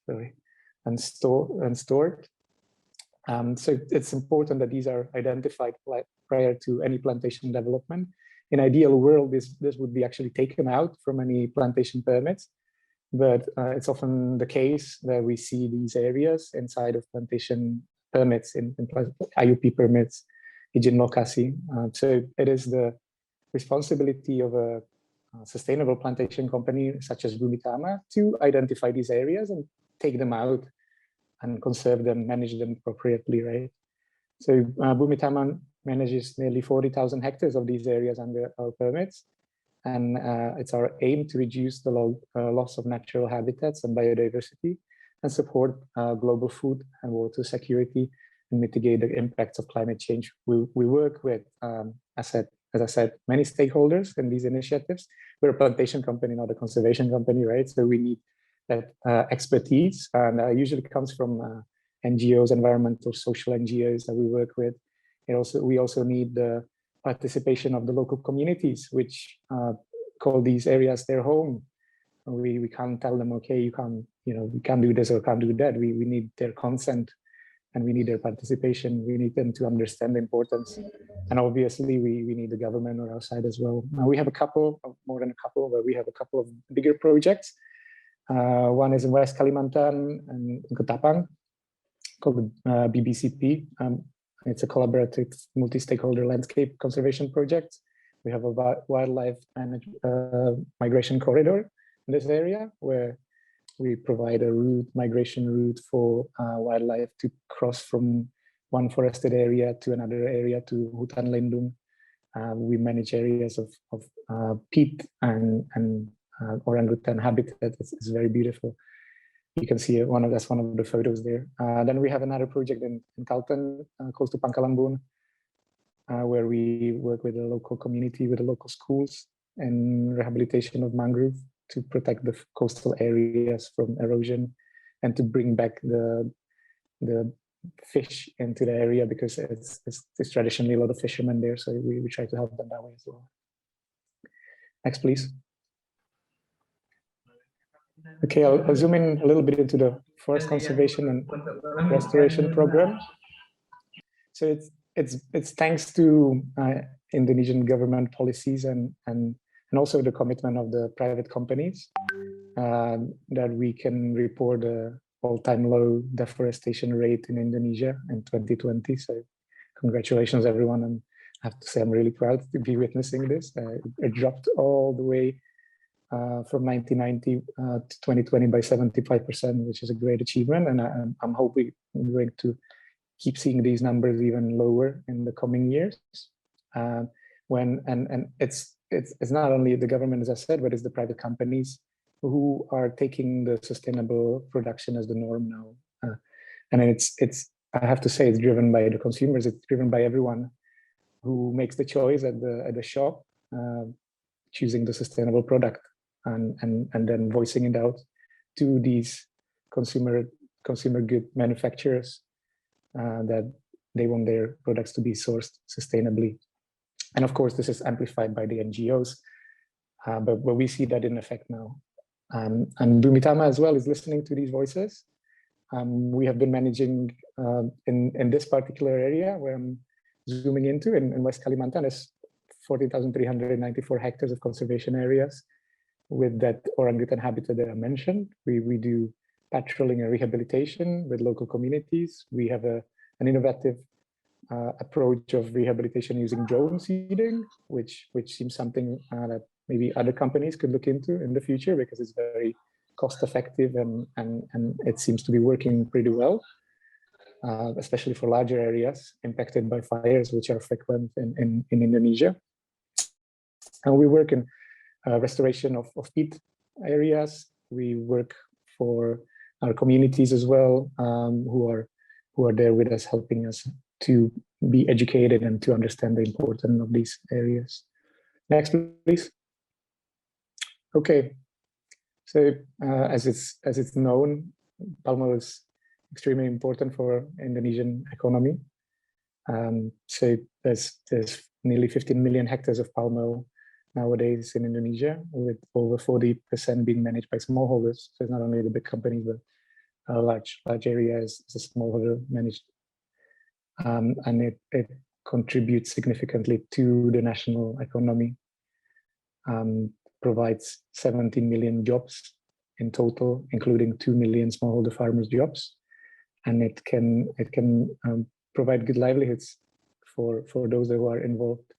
really, and stored. So it's important that these are identified prior to any plantation development. In ideal world, this would be actually taken out from any plantation permits, but it's often the case that we see these areas inside of plantation permits, in IUP permits, izin lokasi. So it is the responsibility of a sustainable plantation company such as Bumi Tama to identify these areas and take them out and conserve them, manage them appropriately, right? So Bumi Tama manages nearly 40,000 hectares of these areas under our permits. And it's our aim to reduce the loss of natural habitats and biodiversity and support global food and water security and mitigate the impacts of climate change. We work with, as I said, many stakeholders in these initiatives. We're a plantation company, not a conservation company, right? So we need that expertise, and usually comes from NGOs, environmental, social NGOs that we work with. We also need the participation of the local communities, which call these areas their home. We can't tell them, okay, you can't do this or can't do that. We need their consent and we need their participation. We need them to understand the importance. And obviously we need the government on our side as well. Now we have more than a couple, but we have a couple of bigger projects. One is in West Kalimantan and in Ketapang, called the BBCP. It's a collaborative multi-stakeholder landscape conservation project. We have a wildlife migration corridor in this area where we provide a migration route for wildlife to cross from one forested area to another area to hutan lindung. We manage areas of peat and orangutan habitat. It's very beautiful. You can see that's one of the photos there. Then we have another project in Kalteng, close to Pangkalambun, where we work with the local community, with the local schools, and rehabilitation of mangrove to protect the coastal areas from erosion and to bring back the fish into the area, because it's traditionally a lot of fishermen there. So we try to help them that way as well. Next, please. Okay, I'll zoom in a little bit into the forest conservation and restoration program. So it's thanks to Indonesian government policies and also the commitment of the private companies that we can report an all-time low deforestation rate in Indonesia in 2020. So congratulations, everyone. And I have to say, I'm really proud to be witnessing this. It dropped all the way from 1990 to 2020 by 75%, which is a great achievement. And I'm hoping we're going to keep seeing these numbers even lower in the coming years. And it's not only the government, as I said, but it's the private companies who are taking the sustainable production as the norm now. And I have to say, it's driven by the consumers. It's driven by everyone who makes the choice at the shop, choosing the sustainable product and then voicing it out to these consumer good manufacturers that they want their products to be sourced sustainably. And of course, this is amplified by the NGOs, but we see that in effect now. And Bumi Tama as well is listening to these voices. We have been managing in this particular area where I'm zooming into in West Kalimantan is 40,394 hectares of conservation areas with that orangutan habitat that I mentioned. We do patrolling and rehabilitation with local communities. We have an innovative approach of rehabilitation using drone seeding, which seems something that maybe other companies could look into in the future, because it's very cost effective and it seems to be working pretty well, especially for larger areas impacted by fires, which are frequent in Indonesia. And we work in restoration of peat areas. We work for our communities as well, who are there with us, helping us to be educated and to understand the importance of these areas. Next, please. Okay, so as it's known, palm oil is extremely important for Indonesian economy. So there's nearly 15 million hectares of palm oil nowadays in Indonesia, with over 40% being managed by smallholders. So it's not only the big companies, but a large area is a smallholder managed, and it contributes significantly to the national economy. Provides 17 million jobs in total, including 2 million smallholder farmers jobs, and it can provide good livelihoods for those who are involved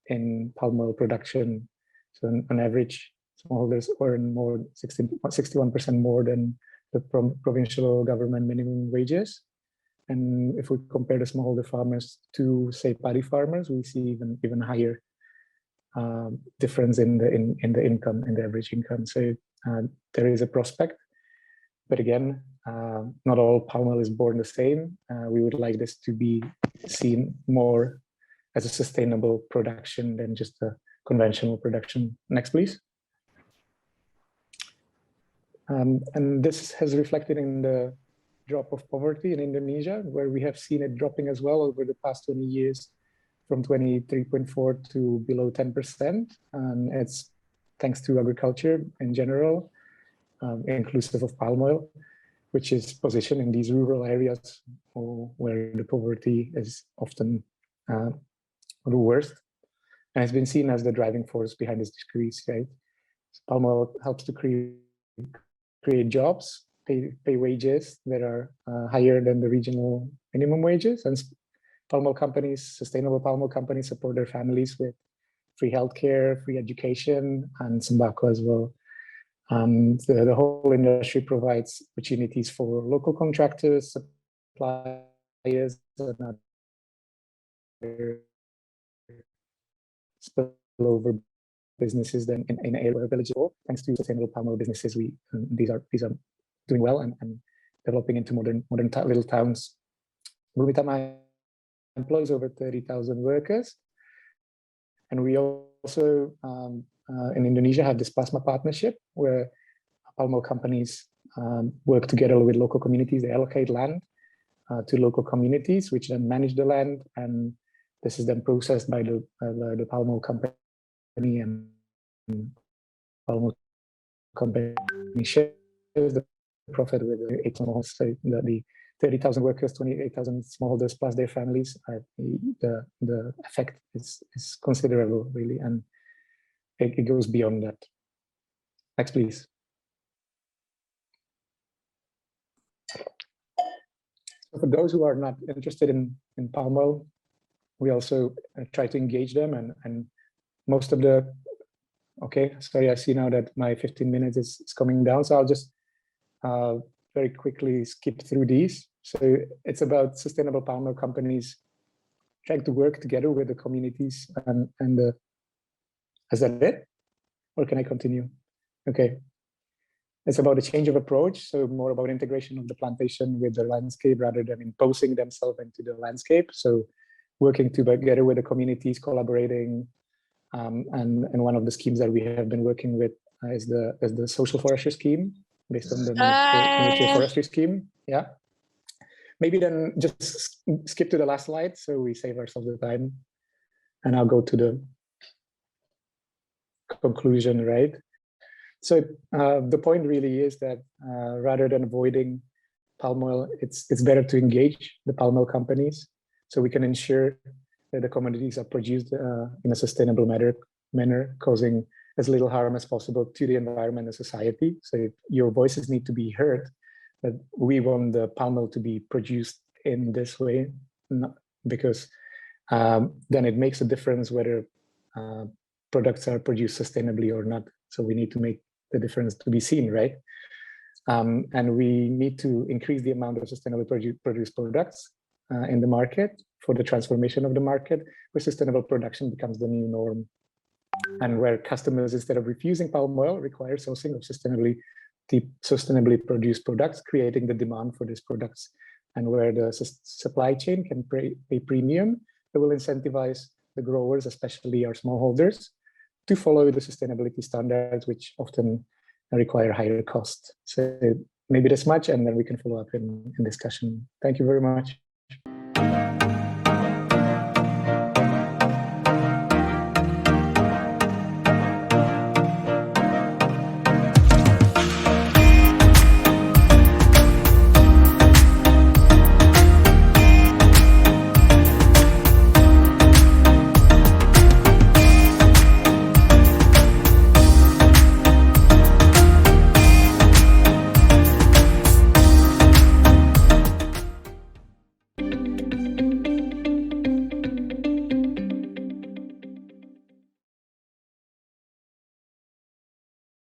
in palm oil production. So on average, smallholders earn more 61% more than the provincial government minimum wages. And if we compare the smallholder farmers to, say, paddy farmers, we see even higher difference in the income, in the average income. So there is a prospect, but again, not all palm oil is born the same. We would like this to be seen more as a sustainable production than just a conventional production. Next, please. And this has reflected in the drop of poverty in Indonesia, where we have seen it dropping as well over the past 20 years, from 23.4 to below 10%. And it's thanks to agriculture in general, inclusive of palm oil, which is positioned in these rural areas where the poverty is often the worst. And it's been seen as the driving force behind this decrease, right? So palm oil helps to create jobs, pay wages that are higher than the regional minimum wages. And palm oil companies, sustainable palm oil companies, support their families with free healthcare, free education, and tobacco as well. The whole industry provides opportunities for local contractors, suppliers, and other spillover businesses then in area villages. Thanks to sustainable palm oil businesses, these are doing well and developing into modern little towns. Burmitama employs over 30,000 workers, and we also in Indonesia have this plasma partnership where palm oil companies work together with local communities. They allocate land to local communities, which then manage the land, and this is then processed by the palm oil company, and palm oil company shares the profit with the 8 smallholders. So the 30,000 workers, 28,000 smallholders plus their families, the effect is considerable, really, and it goes beyond that. Next, please. So for those who are not interested in palm oil, we also try to engage them, and most of the, okay, sorry, I see now that my 15 minutes is coming down, so I'll just very quickly skip through these. So it's about sustainable palm oil companies trying to work together with the communities and the, is that it? Or can I continue? Okay. It's about a change of approach, so more about integration of the plantation with the landscape rather than imposing themselves into the landscape. So working together with the communities, collaborating, and one of the schemes that we have been working with is the social forestry scheme based on the Ministry of Forestry scheme. Yeah. Maybe then just skip to the last slide so we save ourselves the time, and I'll go to the conclusion, right? So the point really is that rather than avoiding palm oil, it's better to engage the palm oil companies so we can ensure that the commodities are produced in a sustainable manner, causing as little harm as possible to the environment and society. So your voices need to be heard, that we want the palm oil to be produced in this way, because then it makes a difference whether products are produced sustainably or not. So we need to make the difference to be seen, right? And we need to increase the amount of sustainably produced products in the market for the transformation of the market, where sustainable production becomes the new norm, and where customers, instead of refusing palm oil, require sourcing of sustainably produced products, creating the demand for these products, and where the supply chain can pay premium, it will incentivize the growers, especially our smallholders, to follow the sustainability standards, which often require higher cost. So maybe this much, and then we can follow up in discussion. Thank you very much.